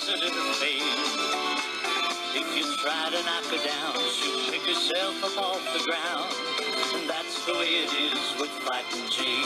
opposite of the fade. If you try to knock her down, she'll pick herself up off the ground. And that's the way it is with Fighting Jane.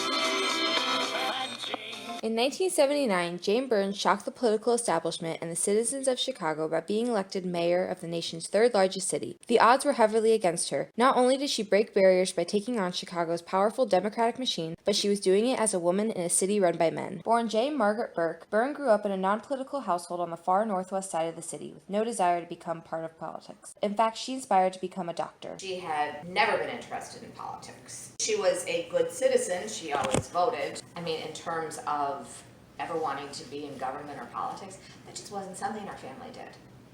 In 1979, Jane Burns shocked the political establishment and the citizens of Chicago by being elected mayor of the nation's third largest city. The odds were heavily against her. Not only did she break barriers by taking on Chicago's powerful Democratic machine, but she was doing it as a woman in a city run by men. Born Jane Margaret Burke, Byrne grew up in a non-political household on the far northwest side of the city with no desire to become part of politics. In fact, she aspired to become a doctor. She had never been interested in politics. She was a good citizen. She always voted. I mean, in terms of ever wanting to be in government or politics, that just wasn't something our family did.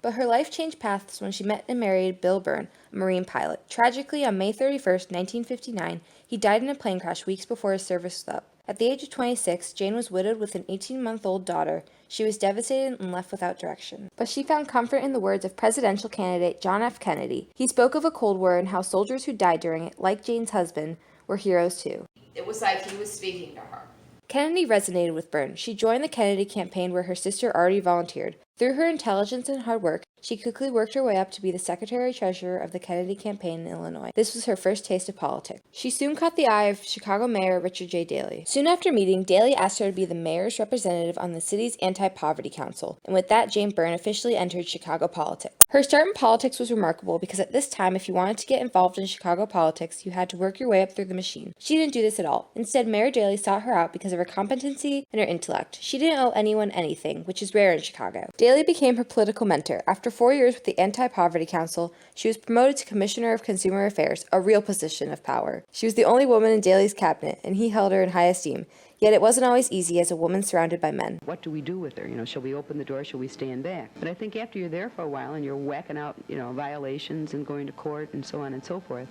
But her life changed paths when she met and married Bill Byrne, a Marine pilot. Tragically, on May 31st, 1959, he died in a plane crash weeks before his service was up. At the age of 26, Jane was widowed with an 18-month-old daughter. She was devastated and left without direction. But she found comfort in the words of presidential candidate John F. Kennedy. He spoke of a Cold War and how soldiers who died during it, like Jane's husband, were heroes too. It was like he was speaking to her. Kennedy resonated with Byrne. She joined the Kennedy campaign where her sister already volunteered. Through her intelligence and hard work, she quickly worked her way up to be the secretary-treasurer of the Kennedy campaign in Illinois. This was her first taste of politics. She soon caught the eye of Chicago Mayor Richard J. Daley. Soon after meeting, Daley asked her to be the mayor's representative on the city's anti-poverty council, and with that, Jane Byrne officially entered Chicago politics. Her start in politics was remarkable because at this time, if you wanted to get involved in Chicago politics, you had to work your way up through the machine. She didn't do this at all. Instead, Mayor Daley sought her out because of her competency and her intellect. She didn't owe anyone anything, which is rare in Chicago. Daley became her political mentor. After 4 years with the Anti-Poverty Council, she was promoted to Commissioner of Consumer Affairs, a real position of power. She was the only woman in Daley's cabinet, and he held her in high esteem. Yet it wasn't always easy as a woman surrounded by men. What do we do with her? Shall we open the door? Shall we stand back? But I think after you're there for a while and you're whacking out, violations and going to court and so on and so forth,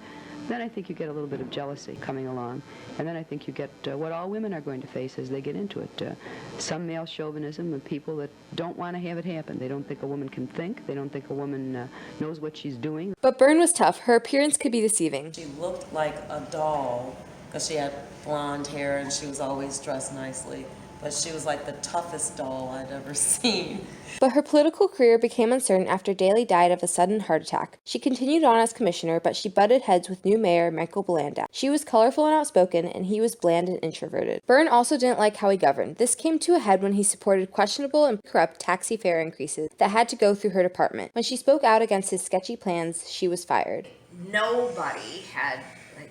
then I think you get a little bit of jealousy coming along. And then I think you get what all women are going to face as they get into it. Some male chauvinism of people that don't want to have it happen. They don't think a woman can think. They don't think a woman knows what she's doing. But Byrne was tough. Her appearance could be deceiving. She looked like a doll because she had blonde hair and she was always dressed nicely. But she was like the toughest doll I'd ever seen. But her political career became uncertain after Daley died of a sudden heart attack. She continued on as commissioner, but she butted heads with new mayor Michael Blandak. She was colorful and outspoken, and he was bland and introverted. Byrne also didn't like how he governed. This came to a head when he supported questionable and corrupt taxi fare increases that had to go through her department. When she spoke out against his sketchy plans, she was fired. Nobody had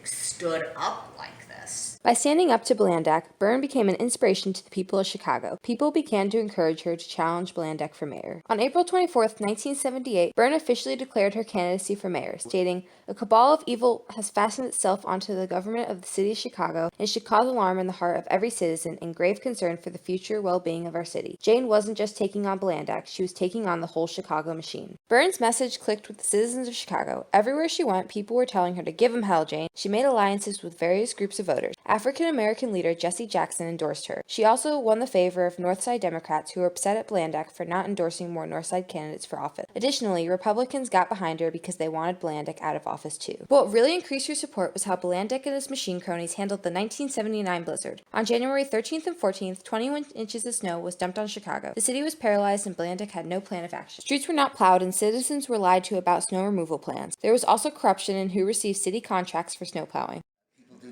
stood up like this. By standing up to Blandak, Byrne became an inspiration to the people of Chicago. People began to encourage her to challenge Blandak for mayor. On April 24, 1978, Byrne officially declared her candidacy for mayor, stating, "A cabal of evil has fastened itself onto the government of the city of Chicago and should cause alarm in the heart of every citizen and grave concern for the future well-being of our city." Jane wasn't just taking on Blandak, she was taking on the whole Chicago machine. Byrne's message clicked with the citizens of Chicago. Everywhere she went, people were telling her to give 'em hell, Jane. She made alliances with various groups of voters. African-American leader Jesse Jackson endorsed her. She also won the favor of Northside Democrats who were upset at Blandak for not endorsing more Northside candidates for office. Additionally, Republicans got behind her because they wanted Blandak out of office too. But what really increased her support was how Blandak and his machine cronies handled the 1979 blizzard. On January 13th and 14th, 21 inches of snow was dumped on Chicago. The city was paralyzed and Blandak had no plan of action. Streets were not plowed and citizens were lied to about snow removal plans. There was also corruption in who received city contracts for snow plowing.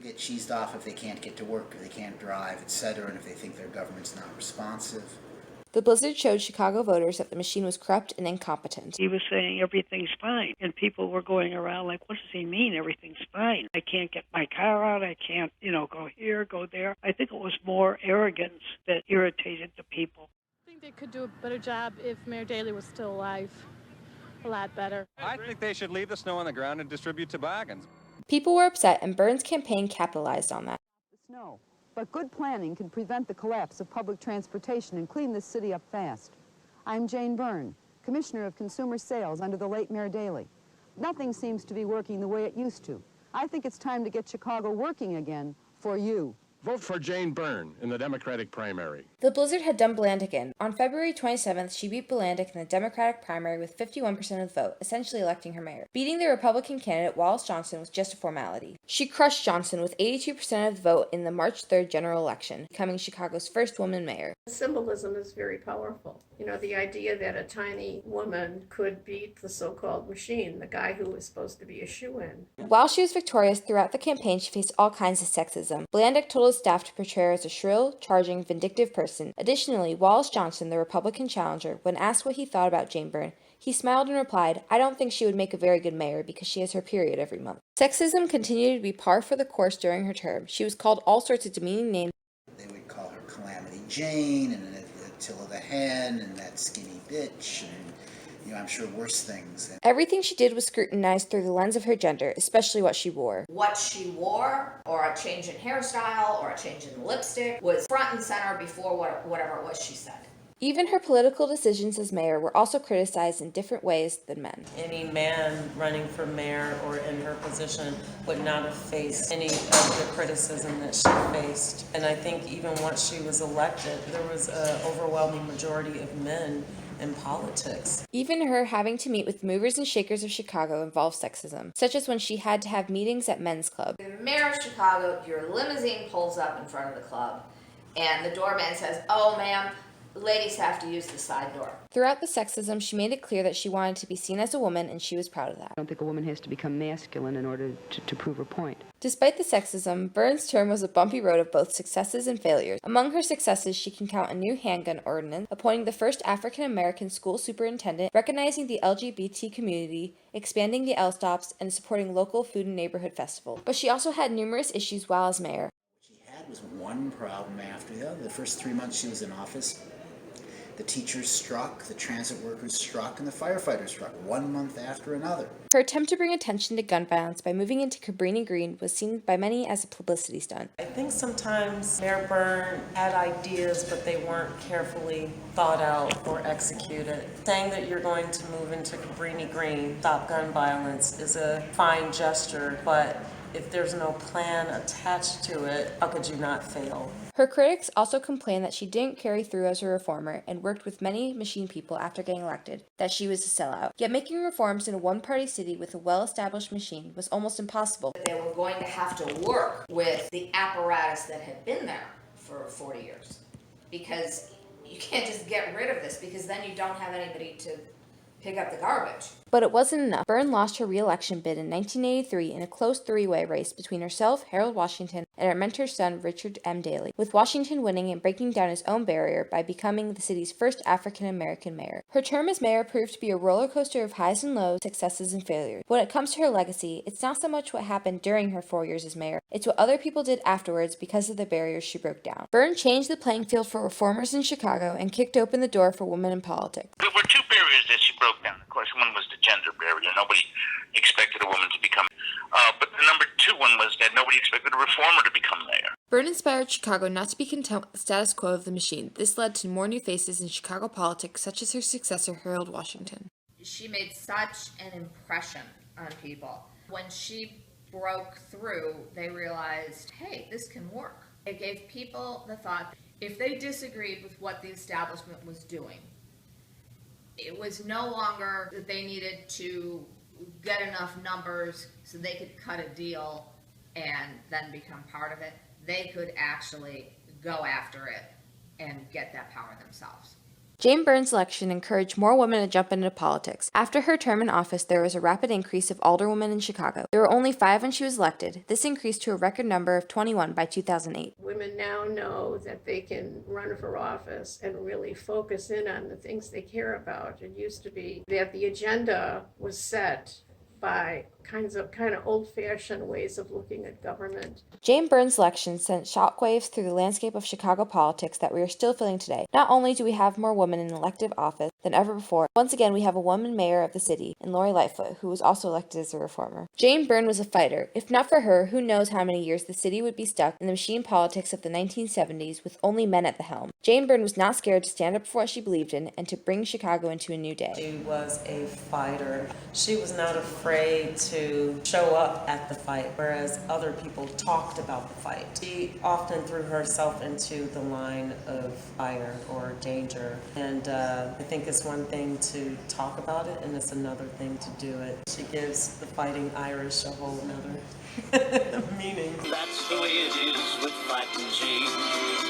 Get cheesed off if they can't get to work, if they can't drive, etc., and if they think their government's not responsive. The blizzard showed Chicago voters that the machine was corrupt and incompetent. He was saying everything's fine, and people were going around like, what does he mean everything's fine? I can't get my car out, I can't, go here, go there. I think it was more arrogance that irritated the people. I think they could do a better job if Mayor Daley was still alive. A lot better. I think they should leave the snow on the ground and distribute toboggans. People were upset, and Byrne's campaign capitalized on that. Snow, but good planning can prevent the collapse of public transportation and clean this city up fast. I'm Jane Byrne, Commissioner of Consumer Sales under the late Mayor Daley. Nothing seems to be working the way it used to. I think it's time to get Chicago working again for you. Vote for Jane Byrne in the Democratic primary. The blizzard had done Blandick in. On February 27th, she beat Blandick in the Democratic primary with 51% of the vote, essentially electing her mayor. Beating the Republican candidate Wallace Johnson was just a formality. She crushed Johnson with 82% of the vote in the March 3rd general election, becoming Chicago's first woman mayor. Symbolism is very powerful. You know, the idea that a tiny woman could beat the so-called machine, the guy who was supposed to be a shoo-in. While she was victorious throughout the campaign, she faced all kinds of sexism. Blandick told his staff to portray her as a shrill, charging, vindictive person. Additionally, Wallace Johnson, the Republican challenger, when asked what he thought about Jane Byrne, he smiled and replied, "I don't think she would make a very good mayor because she has her period every month." Sexism continued to be par for the course during her term. She was called all sorts of demeaning names. They would call her Calamity Jane and Attila the Hen and that skinny bitch and, you know, I'm sure worse things. Everything she did was scrutinized through the lens of her gender, especially what she wore. What she wore, or a change in hairstyle, or a change in lipstick, was front and center before whatever it was she said. Even her political decisions as mayor were also criticized in different ways than men. Any man running for mayor or in her position would not have faced any of the criticism that she faced. And I think even once she was elected, there was an overwhelming majority of men in politics. Even her having to meet with movers and shakers of Chicago involved sexism, such as when she had to have meetings at men's club. The mayor of Chicago, your limousine pulls up in front of the club, and the doorman says, "Oh, ma'am, ladies have to use the side door." Throughout the sexism, she made it clear that she wanted to be seen as a woman, and she was proud of that. I don't think a woman has to become masculine in order to prove her point. Despite the sexism, Byrne's term was a bumpy road of both successes and failures. Among her successes, she can count a new handgun ordinance, appointing the first African-American school superintendent, recognizing the LGBT community, expanding the L-stops, and supporting local food and neighborhood festivals. But she also had numerous issues while as mayor. What she had was one problem after the other. The first 3 months she was in office, the teachers struck, the transit workers struck, and the firefighters struck, 1 month after another. Her attempt to bring attention to gun violence by moving into Cabrini Green was seen by many as a publicity stunt. I think sometimes Mayor Byrne had ideas, but they weren't carefully thought out or executed. Saying that you're going to move into Cabrini Green, stop gun violence, is a fine gesture, but if there's no plan attached to it, how could you not fail? Her critics also complained that she didn't carry through as a reformer and worked with many machine people after getting elected, that she was a sellout. Yet making reforms in a one-party city with a well-established machine was almost impossible. They were going to have to work with the apparatus that had been there for 40 years. Because you can't just get rid of this, because then you don't have anybody to pick up the garbage. But it wasn't enough. Byrne lost her re-election bid in 1983 in a close three-way race between herself, Harold Washington, and her mentor's son, Richard M. Daley, with Washington winning and breaking down his own barrier by becoming the city's first African-American mayor. Her term as mayor proved to be a roller coaster of highs and lows, successes and failures. When it comes to her legacy, it's not so much what happened during her 4 years as mayor, it's what other people did afterwards because of the barriers she broke down. Byrne changed the playing field for reformers in Chicago and kicked open the door for women in politics. There were two barriers that she broke down. Of course, one was the gender barrier. Nobody expected a woman to become. But the number two one was that nobody expected a reformer to become mayor. Byrne inspired Chicago not to be content with the status quo of the machine. This led to more new faces in Chicago politics, such as her successor, Harold Washington. She made such an impression on people. When she broke through, they realized, hey, this can work. It gave people the thought, if they disagreed with what the establishment was doing, it was no longer that they needed to get enough numbers so they could cut a deal and then become part of it. They could actually go after it and get that power themselves. Jane Byrne's election encouraged more women to jump into politics. After her term in office, there was a rapid increase of alderwomen in Chicago. There were only 5 when she was elected. This increased to a record number of 21 by 2008. Women now know that they can run for office and really focus in on the things they care about. It used to be that the agenda was set by kind of old-fashioned ways of looking at government. Jane Byrne's election sent shockwaves through the landscape of Chicago politics that we are still feeling today. Not only do we have more women in elective office than ever before, once again we have a woman mayor of the city, in Lori Lightfoot, who was also elected as a reformer. Jane Byrne was a fighter. If not for her, who knows how many years the city would be stuck in the machine politics of the 1970s with only men at the helm. Jane Byrne was not scared to stand up for what she believed in and to bring Chicago into a new day. She was a fighter. She was not afraid to to show up at the fight, whereas other people talked about the fight. She often threw herself into the line of fire or danger, and I think it's one thing to talk about it, and it's another thing to do it. She gives the Fighting Irish a whole nother meaning. That's the way it is with Fighting Jean.